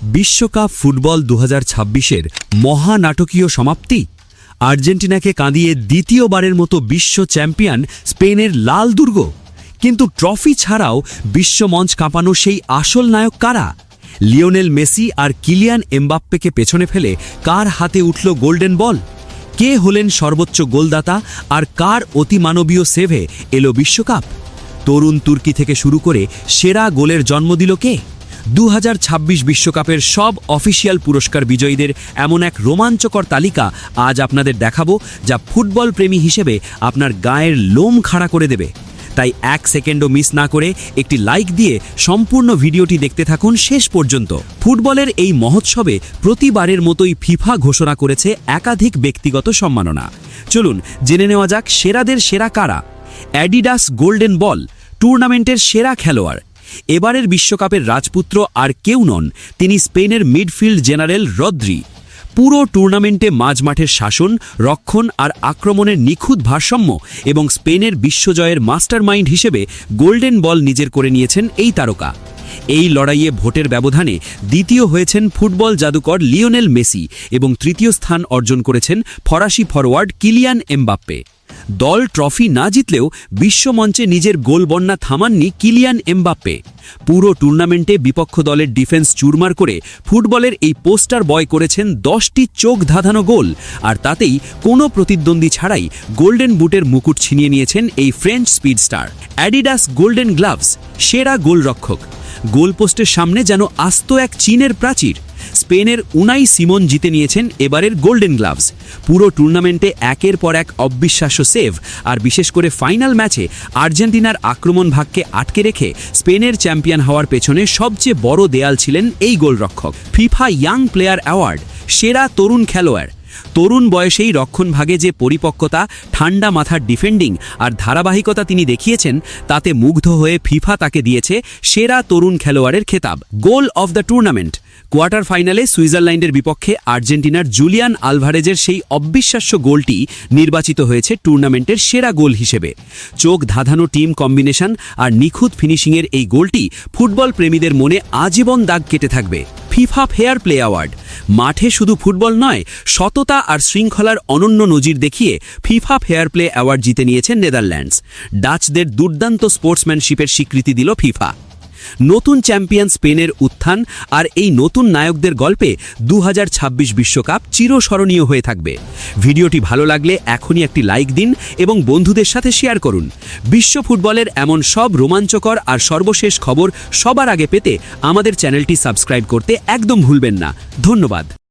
বিশ্বকাপ ফুটবল ২০২৬-এর মহানাটকীয় সমাপ্তি। আর্জেন্টিনাকে কাঁদিয়ে দ্বিতীয়বারের মতো বিশ্ব চ্যাম্পিয়ন স্পেনের লাল দুর্গ। কিন্তু ট্রফি ছাড়াও বিশ্বমঞ্চ কাঁপানো সেই আসল নায়ক কারা? লিওনেল মেসি আর কিলিয়ান এমবাপ্পেকে পেছনে ফেলে কার হাতে উঠল গোল্ডেন বল? কে হলেন সর্বোচ্চ গোলদাতা আর কার অতিমানবীয় সেভে এলো বিশ্বকাপ? তরুণ তুর্কি থেকে শুরু করে সেরা গোলের জন্ম দিল কে? ২০২৬ বিশ্বকাপের সব অফিসিয়াল পুরস্কার বিজয়ীদের এমন এক রোমাঞ্চকর তালিকা আজ আপনাদের দেখাবো, যা ফুটবল প্রেমী হিসেবে আপনার গায়ের লোম খাড়া করে দেবে। তাই এক সেকেন্ডও মিস না করে একটি লাইক দিয়ে সম্পূর্ণ ভিডিওটি দেখতে থাকুন শেষ পর্যন্ত। ফুটবলের এই মহোৎসবে প্রতিবারের মতোই ফিফা ঘোষণা করেছে একাধিক ব্যক্তিগত সম্মাননা। চলুন জেনে নেওয়া যাক সেরাদের সেরা কারা। অ্যাডিডাস গোল্ডেন বল, টুর্নামেন্টের সেরা খেলোয়াড়। এবারের বিশ্বকাপের রাজপুত্র আর কেউ নন, তিনি স্পেনের মিডফিল্ড জেনারেল রদ্রি। পুরো টুর্নামেন্টে মাঝমাঠের শাসন, রক্ষণ আর আক্রমণের নিখুঁত ভারসাম্য এবং স্পেনের বিশ্বজয়ের মাস্টারমাইন্ড হিসেবে গোল্ডেন বল নিজের করে নিয়েছেন এই তারকা। এই লড়াইয়ে ভোটের ব্যবধানে দ্বিতীয় হয়েছেন ফুটবল জাদুকর লিওনেল মেসি এবং তৃতীয় স্থান অর্জন করেছেন ফরাসি ফরওয়ার্ড কিলিয়ান এমবাপ্পে। দল ট্রফি না জিতলেও বিশ্বমঞ্চে নিজের গোল বন্যা থামাননি কিলিয়ান এমবাপ্পে। পুরো টুর্নামেন্টে বিপক্ষ দলের ডিফেন্স চুরমার করে ফুটবলের এই পোস্টার বয় করেছেন 10টি চোখ ধাঁধানো গোল, আর তাতেই কোনো প্রতিদ্বন্দ্বী ছাড়াই গোল্ডেন বুটের মুকুট ছিনিয়ে নিয়েছেন এই French speedster. Adidas golden gloves, সেরা গোলরক্ষক। গোলপোস্টের সামনে যেন আস্ত এক চীনের প্রাচীর। স্পেনের উনাই সিমন জিতে নিয়েছেন এবারের গোল্ডেন গ্লাভস। পুরো টুর্নামেন্টে একের পর এক অবিশ্বাস্য সেভ, আর বিশেষ করে ফাইনাল ম্যাচে আর্জেন্টিনার আক্রমণ ভাগকে আটকে রেখে স্পেনের চ্যাম্পিয়ন হওয়ার পেছনে সবচেয়ে বড় দেয়াল ছিলেন এই গোলরক্ষক। ফিফা ইয়াং প্লেয়ার অ্যাওয়ার্ড, সেরা তরুণ খেলোয়াড়। তরুণ বয়সেই রক্ষণভাগে যে পরিপক্কতা, ঠান্ডা মাথার ডিফেন্ডিং আর ধারাবাহিকতা তিনি দেখিয়েছেন, তাতে মুগ্ধ হয়ে ফিফা তাকে দিয়েছে সেরা তরুণ খেলোয়াড়ের খেতাব। Goal of the tournament, quarter ফাইনালে সুইজারল্যান্ডের বিপক্ষে আর্জেন্টিনার জুলিয়ান আলভারেজের সেই অবিশ্বাস্য গোলটি নির্বাচিত হয়েছে টুর্নামেন্টের সেরা গোল হিসেবে। চোখ ধাঁধানো টিম কম্বিনেশন আর নিখুঁত ফিনিশিংয়ের এই গোলটি ফুটবল প্রেমীদের মনে আজীবন দাগ কেটে থাকবে। ফিফা ফেয়ার প্লে অ্যাওয়ার্ড, মাঠে শুধু ফুটবল নয়, সততা আর শৃঙ্খলার অনন্য নজির দেখিয়ে ফিফা ফেয়ার প্লে অ্যাওয়ার্ড জিতে নিয়েছেন নেদারল্যান্ডস। ডাচদের দুর্দান্ত স্পোর্টসম্যানশিপের স্বীকৃতি দিল ফিফা। নতুন চ্যাম্পিয়ন স্পেনের উত্থান আর এই নতুন নায়কদের গল্পে ২০২৬ বিশ্বকাপ চিরস্মরণীয় হয়ে থাকবে। ভিডিওটি ভালো লাগলে এখনই একটি লাইক দিন এবং বন্ধুদের সাথে শেয়ার করুন। বিশ্ব ফুটবলের এমন সব রোমাঞ্চকর আর সর্বশেষ খবর সবার আগে পেতে আমাদের চ্যানেলটি সাবস্ক্রাইব করতে একদম ভুলবেন না। ধন্যবাদ।